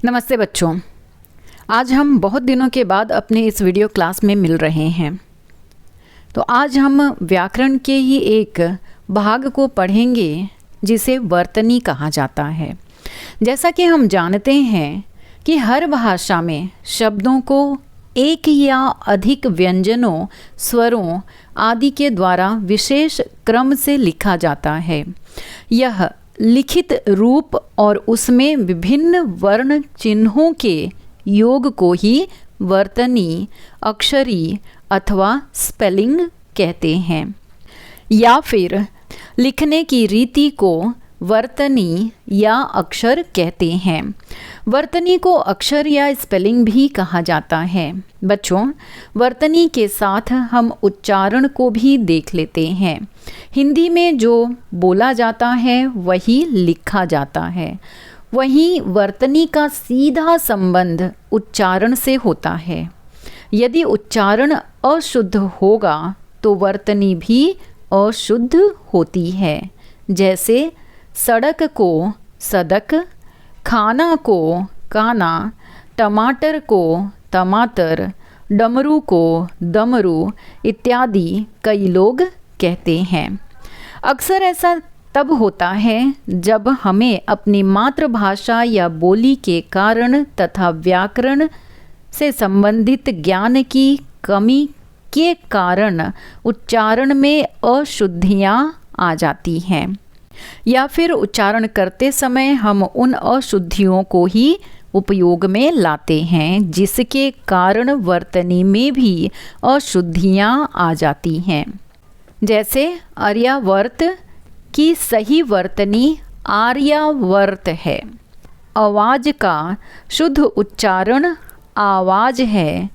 नमस्ते बच्चों, आज हम बहुत दिनों के बाद अपने इस वीडियो क्लास में मिल रहे हैं। तो आज हम व्याकरण के ही एक भाग को पढ़ेंगे जिसे वर्तनी कहा जाता है। जैसा कि हम जानते हैं कि हर भाषा में शब्दों को एक या अधिक व्यंजनों, स्वरों आदि के द्वारा विशेष क्रम से लिखा जाता है। यह लिखित रूप और उसमें विभिन्न वर्ण चिन्हों के योग को ही वर्तनी, अक्षरी अथवा स्पेलिंग कहते हैं, या फिर लिखने की रीति को वर्तनी या अक्षर कहते हैं। वर्तनी को अक्षर या स्पेलिंग भी कहा जाता है। बच्चों, वर्तनी के साथ हम उच्चारण को भी देख लेते हैं। हिंदी में जो बोला जाता है वही लिखा जाता है। वहीं वर्तनी का सीधा संबंध उच्चारण से होता है। यदि उच्चारण अशुद्ध होगा तो वर्तनी भी अशुद्ध होती है। जैसे सड़क को सदक, खाना को काना, टमाटर को टमाटर, डमरू को दमरू इत्यादि कई लोग कहते हैं। अक्सर ऐसा तब होता है जब हमें अपनी मातृभाषा या बोली के कारण तथा व्याकरण से संबंधित ज्ञान की कमी के कारण उच्चारण में अशुद्धियाँ आ जाती हैं, या फिर उच्चारण करते समय हम उन अशुद्धियों को ही उपयोग में लाते हैं, जिसके कारण वर्तनी में भी अशुद्धियाँ आ जाती हैं। जैसे आर्यावर्त की सही वर्तनी आर्यावर्त है। आवाज का शुद्ध उच्चारण आवाज है।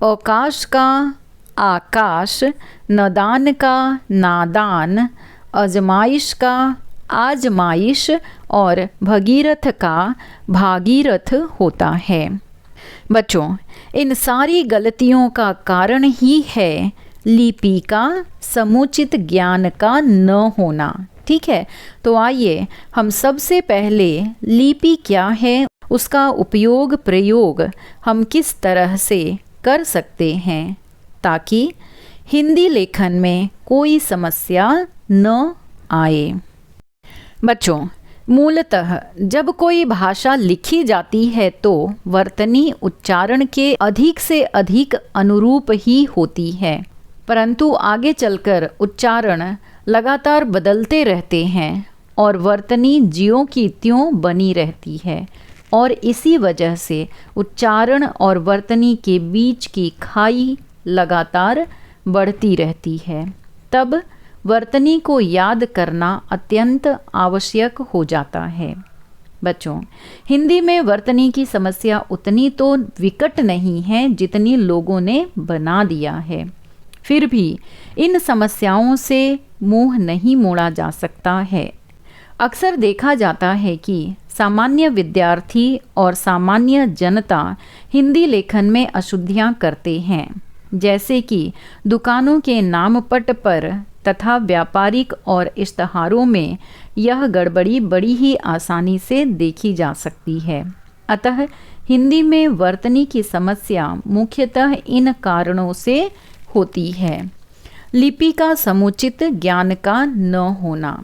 आकाश का आकाश, नादान का नादान, आजमाइश का आजमाइश और भगीरथ का भागीरथ होता है। बच्चों, इन सारी गलतियों का कारण ही है लिपि का समुचित ज्ञान का न होना। ठीक है, तो आइए हम सबसे पहले लिपि क्या है, उसका उपयोग प्रयोग हम किस तरह से कर सकते हैं ताकि हिंदी लेखन में कोई समस्या न आए। बच्चों, मूलतः जब कोई भाषा लिखी जाती है तो वर्तनी उच्चारण के अधिक से अधिक अनुरूप ही होती है, परंतु आगे चलकर उच्चारण लगातार बदलते रहते हैं और वर्तनी ज्यों की त्यों बनी रहती है, और इसी वजह से उच्चारण और वर्तनी के बीच की खाई लगातार बढ़ती रहती है। तब वर्तनी को याद करना अत्यंत आवश्यक हो जाता है। बच्चों, हिंदी में वर्तनी की समस्या उतनी तो विकट नहीं है जितनी लोगों ने बना दिया है। फिर भी इन समस्याओं से मुंह नहीं मोड़ा जा सकता है। अक्सर देखा जाता है कि सामान्य विद्यार्थी और सामान्य जनता हिंदी लेखन में अशुद्धियाँ करते हैं, जैसे कि दुकानों के नामपट पर तथा व्यापारिक और इश्तहारों में यह गड़बड़ी बड़ी ही आसानी से देखी जा सकती है। अतः हिंदी में वर्तनी की समस्या मुख्यतः इन कारणों से होती है। लिपि का समुचित ज्ञान का न होना।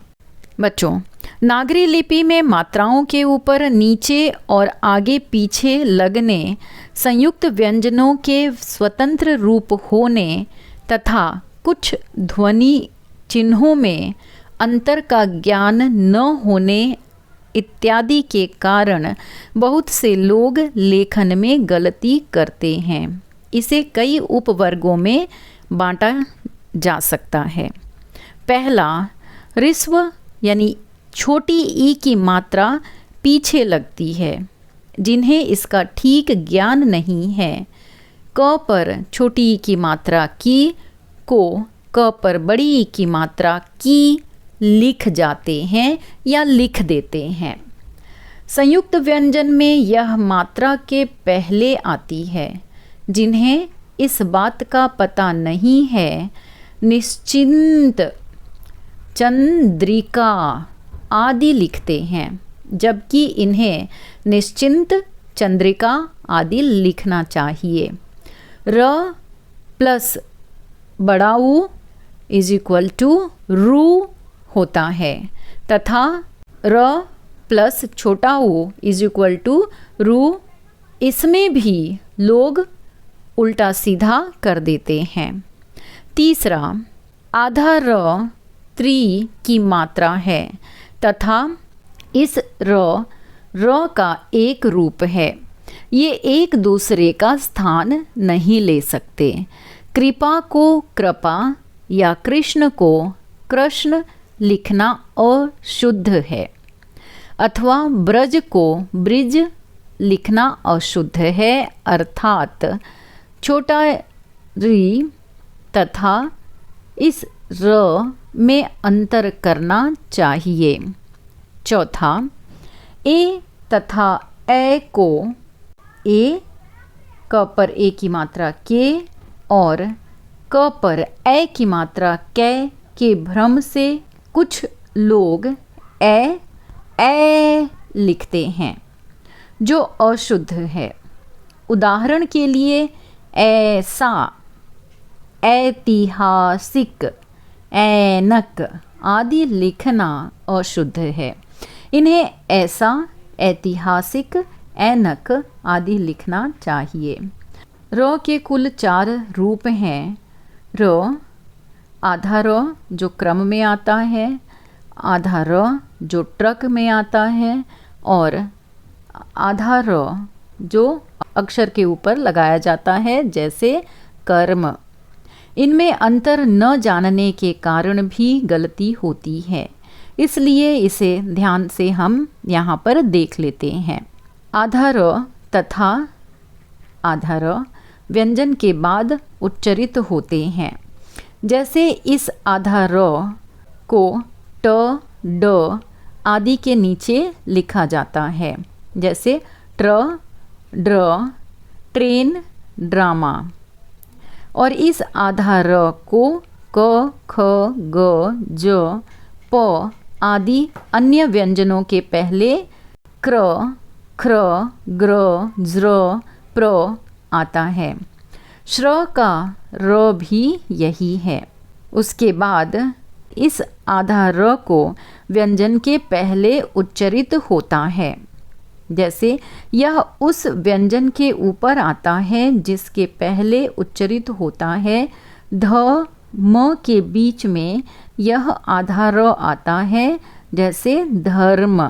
बच्चों, नागरी लिपि में मात्राओं के ऊपर नीचे और आगे पीछे लगने, संयुक्त व्यंजनों के स्वतंत्र रूप होने तथा कुछ ध्वनि चिन्हों में अंतर का ज्ञान न होने इत्यादि के कारण बहुत से लोग लेखन में गलती करते हैं। इसे कई उपवर्गों में बांटा जा सकता है। पहला, ऋस्व यानी छोटी ई की मात्रा पीछे लगती है, जिन्हें इसका ठीक ज्ञान नहीं है। क पर छोटी ई की मात्रा की को क पर बड़ी ई की मात्रा की लिख जाते हैं या लिख देते हैं। संयुक्त व्यंजन में यह मात्रा के पहले आती है। जिन्हें इस बात का पता नहीं है, निश्चिंत, चंद्रिका आदि लिखते हैं, जबकि इन्हें निश्चिंत, चंद्रिका आदि लिखना चाहिए। र प्लस बड़ा ऊ इज इक्वल टू रू होता है तथा र प्लस छोटा ऊ इज इक्वल टू रू, इसमें भी लोग उल्टा सीधा कर देते हैं। तीसरा, आधा र त्रि की मात्रा है तथा इस र का एक रूप है। ये एक दूसरे का स्थान नहीं ले सकते। कृपा को कृपा या कृष्ण को कृष्ण लिखना अशुद्ध है अथवा ब्रज को ब्रिज लिखना अशुद्ध है, अर्थात छोटा री तथा इस र में अंतर करना चाहिए। चौथा, ए तथा ए को ए क पर ए की मात्रा के और क पर ए की मात्रा कै के भ्रम से कुछ लोग ए लिखते हैं जो अशुद्ध है। उदाहरण के लिए ऐसा, ऐतिहासिक, ऐनक आदि लिखना अशुद्ध है। इन्हें ऐसा, ऐतिहासिक, ऐनक आदि लिखना चाहिए। र के कुल 4 रूप हैं। र, आधा र जो क्रम में आता है, आधा र जो ट्रक में आता है और आधा र जो अक्षर के ऊपर लगाया जाता है जैसे कर्म। इनमें अंतर न जानने के कारण भी गलती होती है, इसलिए इसे ध्यान से हम यहाँ पर देख लेते हैं। आधा र तथा आधा र व्यंजन के बाद उच्चरित होते हैं। जैसे इस आधा र को ट, ड आदि के नीचे लिखा जाता है, जैसे ट्र, ड्र, ट्रेन, ड्रामा। और इस आधा र को क, ख, ग, ज, प आदि अन्य व्यंजनों के पहले क्र, ख्र, ग्र, ज्र, प्र आता है। श्र का र भी यही है। उसके बाद इस आधा र को व्यंजन के पहले उच्चरित होता है, जैसे यह उस व्यंजन के ऊपर आता है जिसके पहले उच्चरित होता है। ध म के बीच में यह आधा र आता है, जैसे धर्म।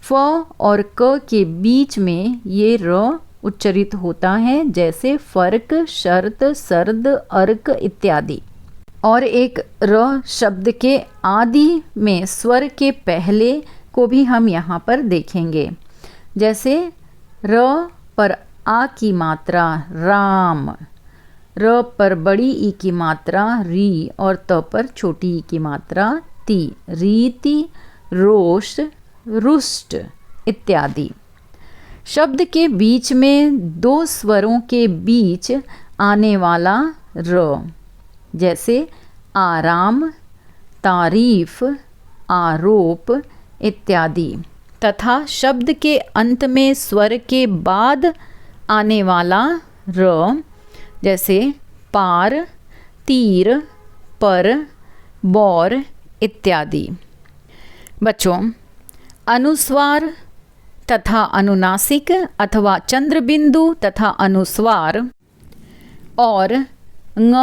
फ और क के बीच में ये र उच्चरित होता है, जैसे फर्क, शर्त, सर्द, अर्क इत्यादि। और एक र शब्द के आदि में स्वर के पहले को भी हम यहाँ पर देखेंगे, जैसे र पर आ की मात्रा राम, र पर बड़ी ई की मात्रा री और त पर छोटी ई की मात्रा ती, रीति, रोष, रुष्ट इत्यादि। शब्द के बीच में 2 स्वरों के बीच आने वाला र, जैसे आराम, तारीफ, आरोप इत्यादि, तथा शब्द के अंत में स्वर के बाद आने वाला र, जैसे पार, तीर, पर, बौर इत्यादि। बच्चों, अनुस्वार तथा अनुनासिक अथवा चंद्रबिंदु तथा अनुस्वार और ङ,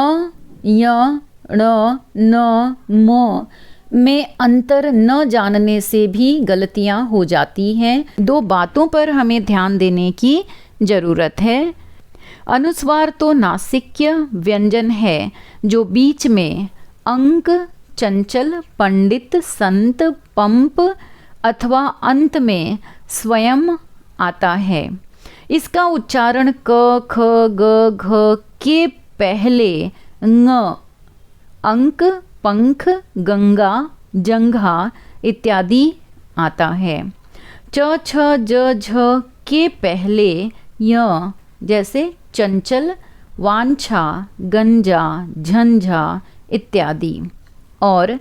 य, ण, न, म में अंतर न जानने से भी गलतियां हो जाती हैं। 2 बातों पर हमें ध्यान देने की ज़रूरत है। अनुस्वार तो नासिक्य व्यंजन है जो बीच में अंक, चंचल, पंडित, संत, पंप अथवा अंत में स्वयं आता है। इसका उच्चारण क, ख, ग, घ के पहले ङ, अंक, पंख, गंगा, जंघा इत्यादि आता है। च, छ, ज, झ के पहले य, जैसे चंचल, वांछा, गंजा, झंझा इत्यादि। और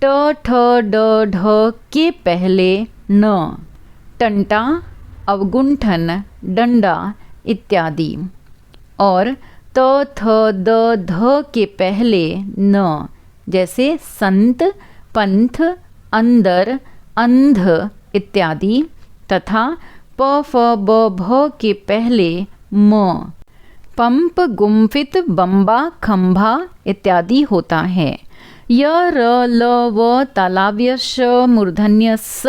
ट, ठ, ड, ढ के पहले न, टंटा, अवगुंठन, डंडा इत्यादि। और त थ द ध के पहले न, जैसे संत, पंथ, अंदर, अंध इत्यादि, तथा प फ ब भ के पहले म, पंप, गुम्फित, बम्बा, खंभा इत्यादि होता है। य र ल व तालव्य श मूर्धन्य स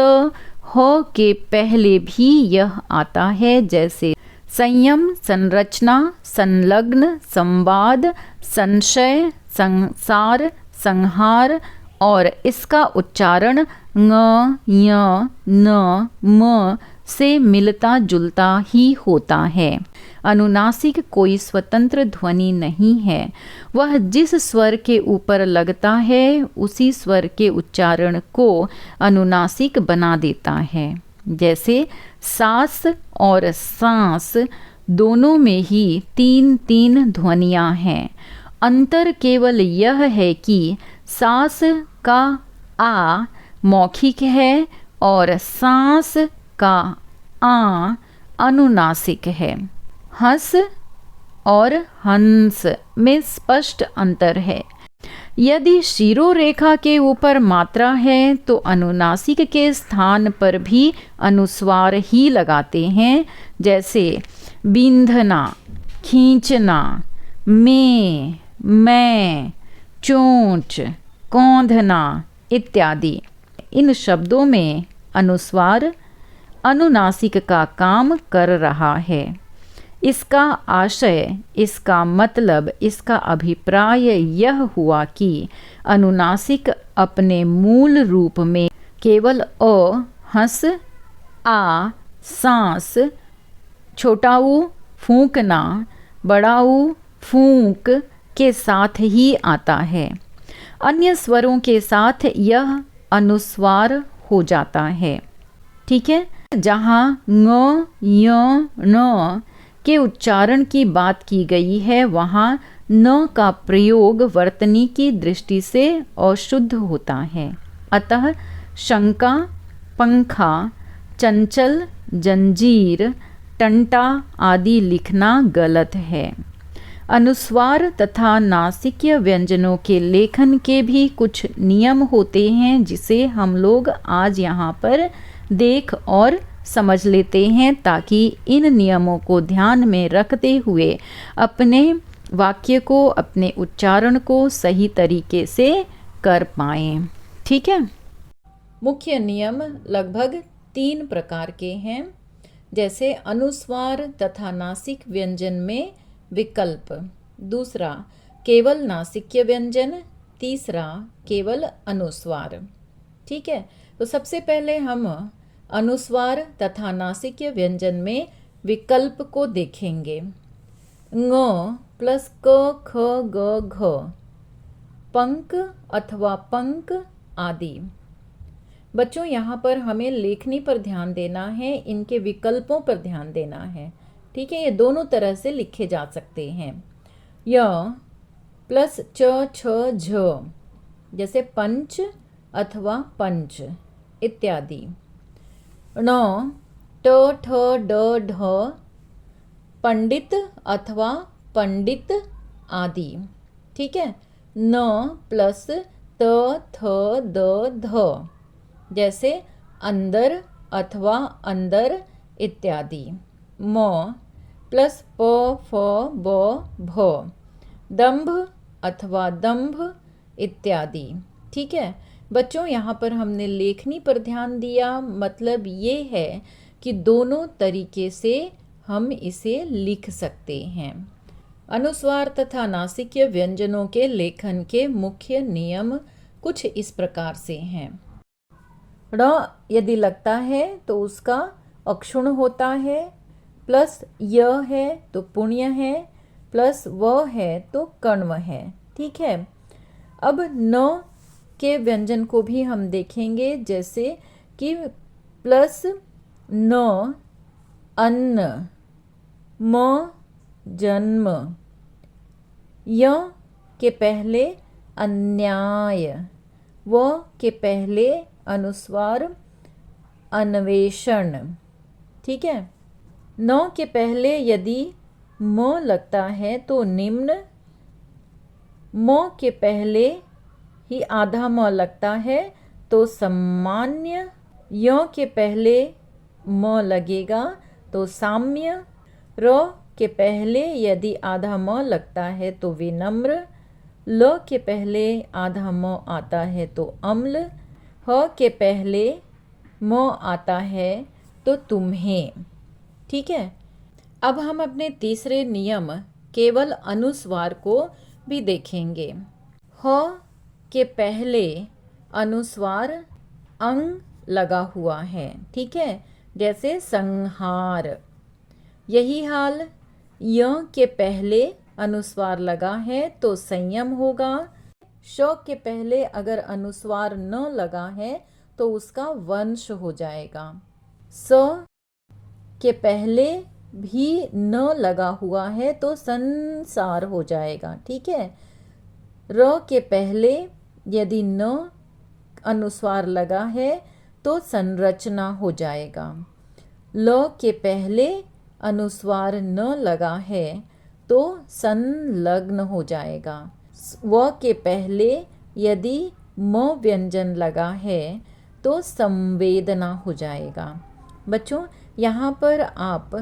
ह के पहले भी यह आता है, जैसे संयम, संरचना, संलग्न, संवाद, संशय, संसार, संहार। और इसका उच्चारण ङ, य, न, म से मिलता जुलता ही होता है। अनुनासिक कोई स्वतंत्र ध्वनि नहीं है, वह जिस स्वर के ऊपर लगता है उसी स्वर के उच्चारण को अनुनासिक बना देता है। जैसे सास और सांस दोनों में ही 3-3 ध्वनियाँ हैं। अंतर केवल यह है कि सास का आ मौखिक है और सांस का आ अनुनासिक है। हंस और हंस में स्पष्ट अंतर है। यदि शिरोरेखा के ऊपर मात्रा है तो अनुनासिक के स्थान पर भी अनुस्वार ही लगाते हैं, जैसे बींधना, खींचना, में, मैं, चोंच, कौंधना इत्यादि। इन शब्दों में अनुस्वार अनुनासिक का काम कर रहा है। इसका आशय, इसका मतलब, इसका अभिप्राय यह हुआ कि अनुनासिक अपने मूल रूप में केवल अ, हंस, आ, सांस, छोटा ऊ, फूंकना, बड़ा ऊ, फूंक के साथ ही आता है। अन्य स्वरों के साथ यह अनुस्वार हो जाता है। ठीक है। जहाँ ङ, य, न के उच्चारण की बात की गई है, वहाँ न का प्रयोग वर्तनी की दृष्टि से अशुद्ध होता है। अतः शंका, पंखा, चंचल, जंजीर, टंटा आदि लिखना गलत है। अनुस्वार तथा नासिक्य व्यंजनों के लेखन के भी कुछ नियम होते हैं, जिसे हम लोग आज यहाँ पर देख और समझ लेते हैं, ताकि इन नियमों को ध्यान में रखते हुए अपने वाक्य को, अपने उच्चारण को सही तरीके से कर पाएं। ठीक है। मुख्य नियम लगभग 3 प्रकार के हैं, जैसे अनुस्वार तथा नासिक व्यंजन में विकल्प, दूसरा केवल नासिक्य व्यंजन, तीसरा केवल अनुस्वार। ठीक है। तो सबसे पहले हम अनुस्वार तथा नासिक्य व्यंजन में विकल्प को देखेंगे। ङ प्लस क, ख, ग, घ, पंक अथवा पंक आदि। बच्चों यहाँ पर हमें लेखनी पर ध्यान देना है, इनके विकल्पों पर ध्यान देना है। ठीक है। ये दोनों तरह से लिखे जा सकते हैं। य प्लस च, छ, झ, जैसे पंच अथवा पंच इत्यादि। ण ट, ठ, ड, ढ, पंडित अथवा पंडित आदि। ठीक है। न प्लस त, थ, द, ध, जैसे अंदर अथवा अंदर इत्यादि। म प्लस प, फ, ब, भ, दंभ अथवा दंभ इत्यादि। ठीक है। बच्चों यहाँ पर हमने लेखनी पर ध्यान दिया, मतलब ये है कि दोनों तरीके से हम इसे लिख सकते हैं। अनुस्वार तथा नासिक्य व्यंजनों के लेखन के मुख्य नियम कुछ इस प्रकार से हैं। ण यदि लगता है तो उसका अक्षुण होता है, प्लस य है तो पुण्य है, प्लस व है तो कण्व है। ठीक है। अब न के व्यंजन को भी हम देखेंगे, जैसे कि प्लस न अन्न, म जन्म, य के पहले अन्याय, व के पहले अनुस्वार अन्वेषण। ठीक है। न के पहले यदि म लगता है तो निम्न, म के पहले ही आधा म लगता है तो सामान्य, य के पहले म लगेगा तो साम्य, र के पहले यदि आधा म लगता है तो विनम्र, ल के पहले आधा म आता है तो अम्ल, ह के पहले म आता है तो तुम्हें। ठीक है। अब हम अपने तीसरे नियम केवल अनुस्वार को भी देखेंगे। ह के पहले अनुस्वार अंग लगा हुआ है। ठीक है, जैसे संहार। यही हाल य के पहले अनुस्वार लगा है तो संयम होगा। श के पहले अगर अनुस्वार न लगा है तो उसका वंश हो जाएगा। स के पहले भी न लगा हुआ है तो संसार हो जाएगा। ठीक है। र के पहले यदि न अनुस्वार लगा है तो संरचना हो जाएगा। ल के पहले अनुस्वार न लगा है तो संलग्न हो जाएगा। व के पहले यदि म व्यंजन लगा है तो संवेदना हो जाएगा। बच्चों, यहाँ पर आप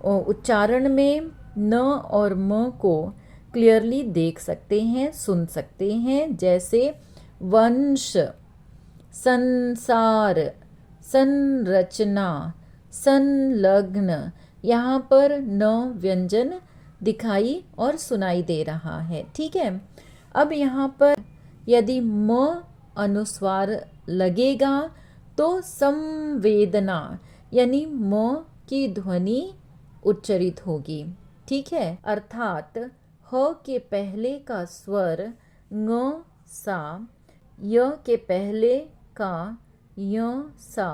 उच्चारण में न और म को क्लियरली देख सकते हैं, सुन सकते हैं। जैसे वंश, संसार, संरचना, संलग्न, यहाँ पर न व्यंजन दिखाई और सुनाई दे रहा है। ठीक है। अब यहाँ पर यदि म अनुस्वार लगेगा तो संवेदना यानी म की ध्वनि उच्चरित होगी। ठीक है। अर्थात ह के पहले का स्वर ङ सा, य के पहले का य सा,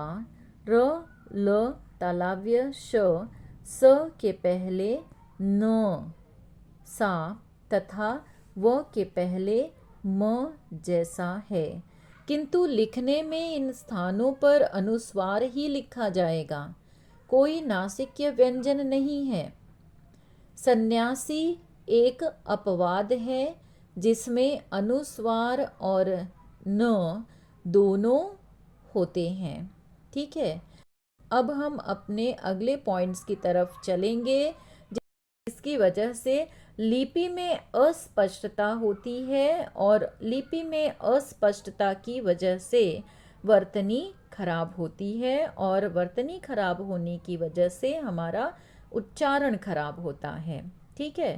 र ल तालव्य श, स के पहले न सा तथा व के पहले म जैसा है। किंतु लिखने में इन स्थानों पर अनुस्वार ही लिखा जाएगा, कोई नासिक्य व्यंजन नहीं है। सन्यासी एक अपवाद है जिसमें अनुस्वार और न दोनों होते हैं। ठीक है। अब हम अपने अगले पॉइंट्स की तरफ चलेंगे, जिसकी वजह से लिपि में अस्पष्टता होती है और लिपि में अस्पष्टता की वजह से वर्तनी खराब होती है और वर्तनी खराब होने की वजह से हमारा उच्चारण खराब होता है। ठीक है।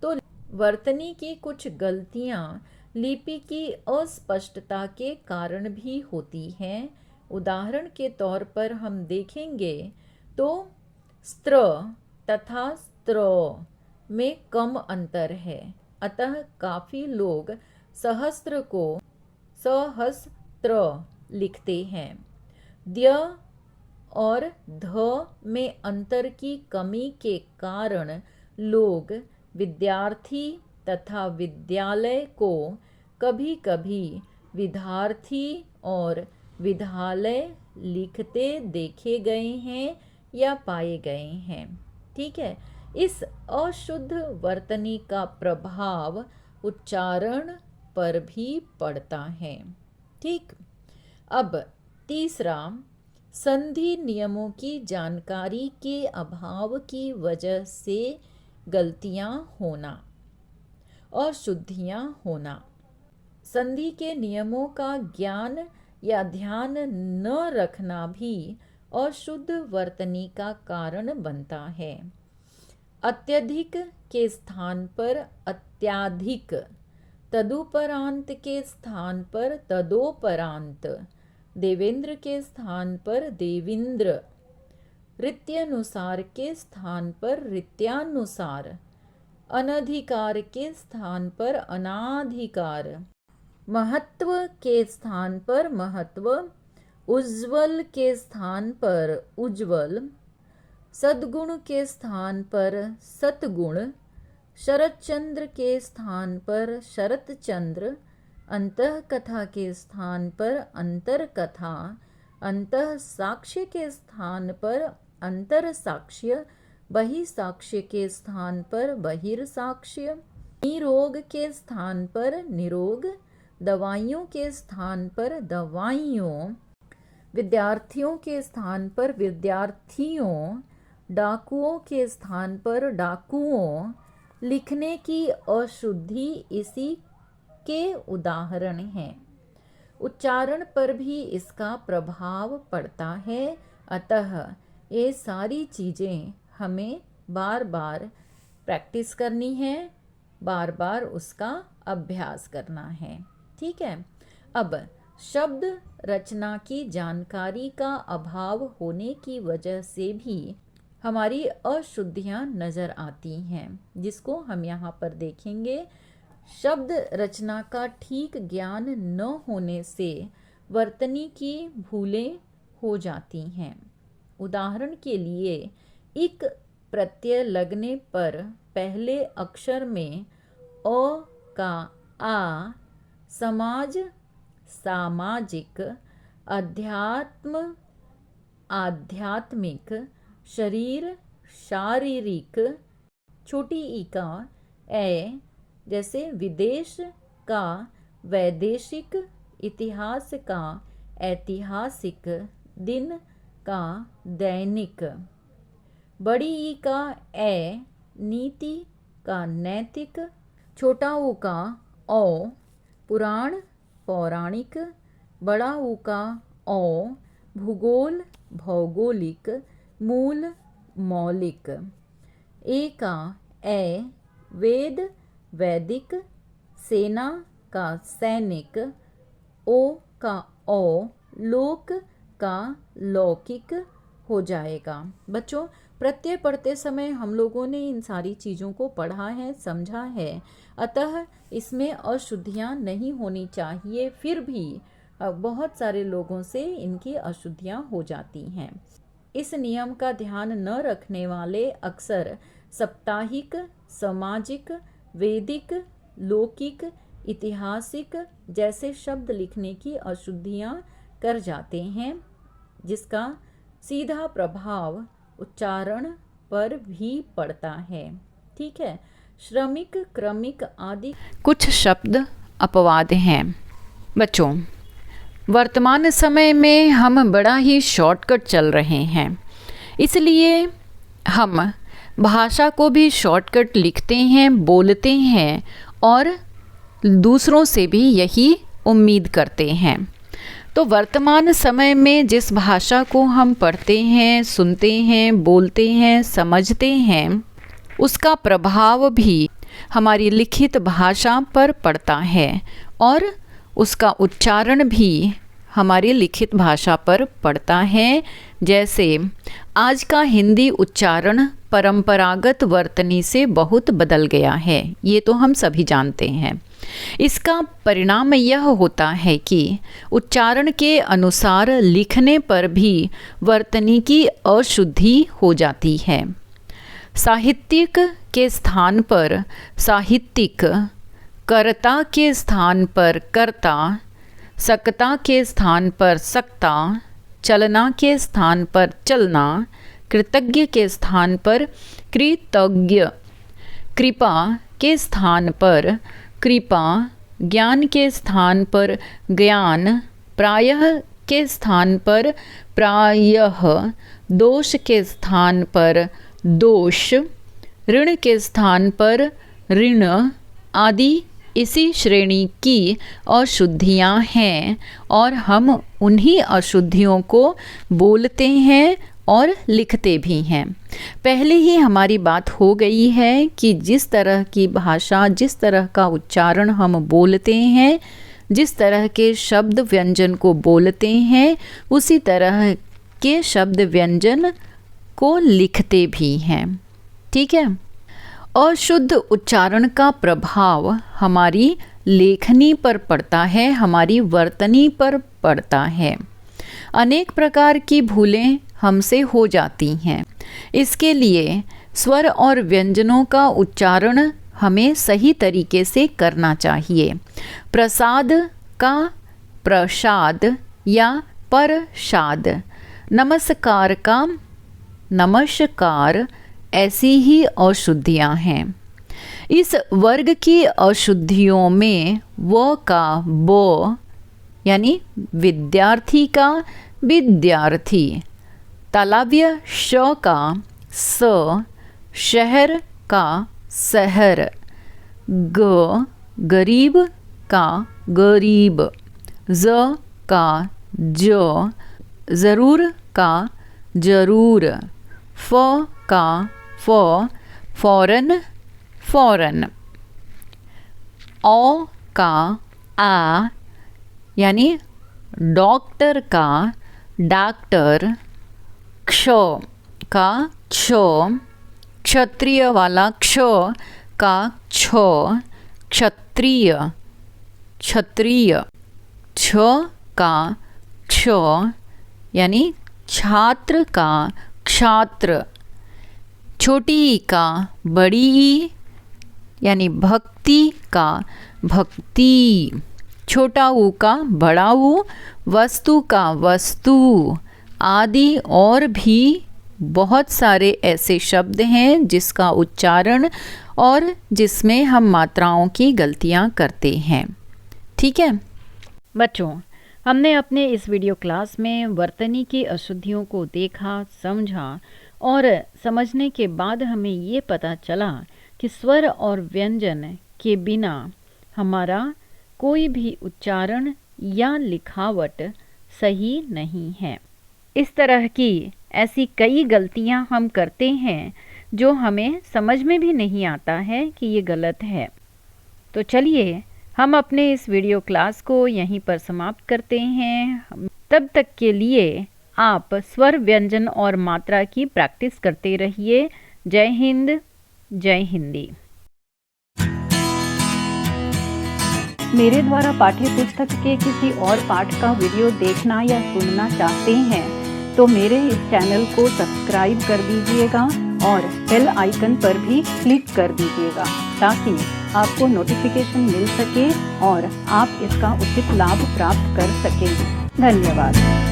तो वर्तनी की कुछ गलतियाँ लिपि की अस्पष्टता के कारण भी होती हैं। उदाहरण के तौर पर हम देखेंगे तो स्त्र तथा स्त्र में कम अंतर है, अतः काफ़ी लोग सहस्त्र को सहस्त्र लिखते हैं। द्य और ध में अंतर की कमी के कारण लोग विद्यार्थी तथा विद्यालय को कभी कभी विद्यार्थी और विद्यालय लिखते देखे गए हैं या पाए गए हैं। ठीक है। इस अशुद्ध वर्तनी का प्रभाव उच्चारण पर भी पड़ता है। ठीक। अब तीसरा, संधि नियमों की जानकारी के अभाव की वजह से गलतियां होना, अशुद्धियां होना। संधि के नियमों का ज्ञान या ध्यान न रखना भी अशुद्ध वर्तनी का कारण बनता है। अत्यधिक के स्थान पर अत्याधिक, तदुपरांत के स्थान पर तदोपरांत, देवेंद्र के स्थान पर देविंद्र, रीत्यनुसार के स्थान पर रीत्यानुसार, अनधिकार के स्थान पर अनाधिकार, महत्व के स्थान पर महत्व, उज्ज्वल के स्थान पर उज्ज्वल, सद्गुण के स्थान पर सतगुण, शरतचंद्र के स्थान पर शरतचंद्र, अंतःकथा के स्थान पर अंतरकथा, अंतः साक्ष्य के स्थान पर अंतर साक्ष्य, बहिसाक्ष्य के स्थान पर बहिर्साक्ष्य, निरोग के स्थान पर निरोग, दवाइयों के स्थान पर दवाइयों, विद्यार्थियों के स्थान पर विद्यार्थियों, डाकुओं के स्थान पर डाकुओं, लिखने की अशुद्धि इसी के उदाहरण हैं। उच्चारण पर भी इसका प्रभाव पड़ता है, अतः ये सारी चीज़ें हमें बार बार प्रैक्टिस करनी है, बार बार उसका अभ्यास करना है। ठीक है। अब शब्द रचना की जानकारी का अभाव होने की वजह से भी हमारी अशुद्धियाँ नज़र आती हैं, जिसको हम यहाँ पर देखेंगे। शब्द रचना का ठीक ज्ञान न होने से वर्तनी की भूलें हो जाती हैं। उदाहरण के लिए इक प्रत्यय लगने पर पहले अक्षर में अ का आ, समाज सामाजिक, अध्यात्म आध्यात्मिक, शरीर शारीरिक, छोटी ई का ए, जैसे विदेश का वैदेशिक, इतिहास का ऐतिहासिक, दिन का दैनिक, बड़ी ई का ए, नीति का नैतिक, छोटा ऊ का औ, पुराण पौराणिक, बड़ा ऊ का औ, भूगोल भौगोलिक, मूल मौलिक, ए का ए, वेद वैदिक, सेना का सैनिक, ओ का ओ, लोक का लौकिक हो जाएगा। बच्चों, प्रत्यय पढ़ते समय हम लोगों ने इन सारी चीज़ों को पढ़ा है, समझा है, अतः इसमें अशुद्धियाँ नहीं होनी चाहिए। फिर भी बहुत सारे लोगों से इनकी अशुद्धियाँ हो जाती हैं। इस नियम का ध्यान न रखने वाले अक्सर साप्ताहिक, सामाजिक, वैदिक, लौकिक, ऐतिहासिक जैसे शब्द लिखने की अशुद्धियाँ कर जाते हैं, जिसका सीधा प्रभाव उच्चारण पर भी पड़ता है। ठीक है। श्रमिक, क्रमिक आदि कुछ शब्द अपवाद हैं। बच्चों, वर्तमान समय में हम बड़ा ही शॉर्टकट चल रहे हैं, इसलिए हम भाषा को भी शॉर्टकट लिखते हैं, बोलते हैं और दूसरों से भी यही उम्मीद करते हैं। तो वर्तमान समय में जिस भाषा को हम पढ़ते हैं, सुनते हैं, बोलते हैं, समझते हैं, उसका प्रभाव भी हमारी लिखित भाषा पर पड़ता है और उसका उच्चारण भी हमारी लिखित भाषा पर पड़ता है। जैसे आज का हिंदी उच्चारण परंपरागत वर्तनी से बहुत बदल गया है, ये तो हम सभी जानते हैं। इसका परिणाम यह होता है कि उच्चारण के अनुसार लिखने पर भी वर्तनी की अशुद्धि हो जाती है। साहित्यिक के स्थान पर साहित्यिक, कर्ता के स्थान पर कर्ता, सकता के स्थान पर सकता, चलना के स्थान पर चलना, कृतज्ञ के स्थान पर कृतज्ञ, कृपा के स्थान पर कृपा, ज्ञान के स्थान पर ज्ञान, प्रायः के स्थान पर प्रायः, दोष के स्थान पर दोष, ऋण के स्थान पर ऋण आदि इसी श्रेणी की अशुद्धियाँ हैं और हम उन्हीं अशुद्धियों को बोलते हैं और लिखते भी हैं। पहले ही हमारी बात हो गई है कि जिस तरह की भाषा, जिस तरह का उच्चारण हम बोलते हैं, जिस तरह के शब्द व्यंजन को बोलते हैं, उसी तरह के शब्द व्यंजन को लिखते भी हैं। ठीक है। अशुद्ध उच्चारण का प्रभाव हमारी लेखनी पर पड़ता है, हमारी वर्तनी पर पड़ता है। अनेक प्रकार की भूलें हमसे हो जाती हैं। इसके लिए स्वर और व्यंजनों का उच्चारण हमें सही तरीके से करना चाहिए। प्रसाद का प्रसाद या प्रसाद, नमस्कार का नमस्कार ऐसी ही अशुद्धियाँ हैं। इस वर्ग की अशुद्धियों में व का ब यानी विद्यार्थी का विद्यार्थी, तालव्य श का स, शहर का शहर, ग गरीब का गरीब, ज का ज, ज़रूर का जरूर, फ का फ, फौरन फौरन, औ का आ यानी डॉक्टर का डॉक्टर, क्ष का क्ष, क्षत्रिय वाला क्ष का छ, क्षत्रिय क्षत्रिय, छ का क्ष यानी छात्र का छात्र, छोटी ई का बड़ी ई यानी भक्ति का भक्ति, छोटा ऊ का बड़ा ऊ, वस्तु का वस्तु आदि और भी बहुत सारे ऐसे शब्द हैं जिसका उच्चारण और जिसमें हम मात्राओं की गलतियां करते हैं। ठीक है बच्चों, हमने अपने इस वीडियो क्लास में वर्तनी की अशुद्धियों को देखा, समझा और समझने के बाद हमें ये पता चला कि स्वर और व्यंजन के बिना हमारा कोई भी उच्चारण या लिखावट सही नहीं है। इस तरह की ऐसी कई गलतियां हम करते हैं जो हमें समझ में भी नहीं आता है कि ये गलत है। तो चलिए हम अपने इस वीडियो क्लास को यहीं पर समाप्त करते हैं। तब तक के लिए आप स्वर, व्यंजन और मात्रा की प्रैक्टिस करते रहिए। जय हिंद, जय हिंदी। मेरे द्वारा पाठ्य पुस्तक के किसी और पाठ का वीडियो देखना या सुनना चाहते हैं तो मेरे इस चैनल को सब्सक्राइब कर दीजिएगा और बेल आइकन पर भी क्लिक कर दीजिएगा ताकि आपको नोटिफिकेशन मिल सके और आप इसका उचित लाभ प्राप्त कर सकें। धन्यवाद।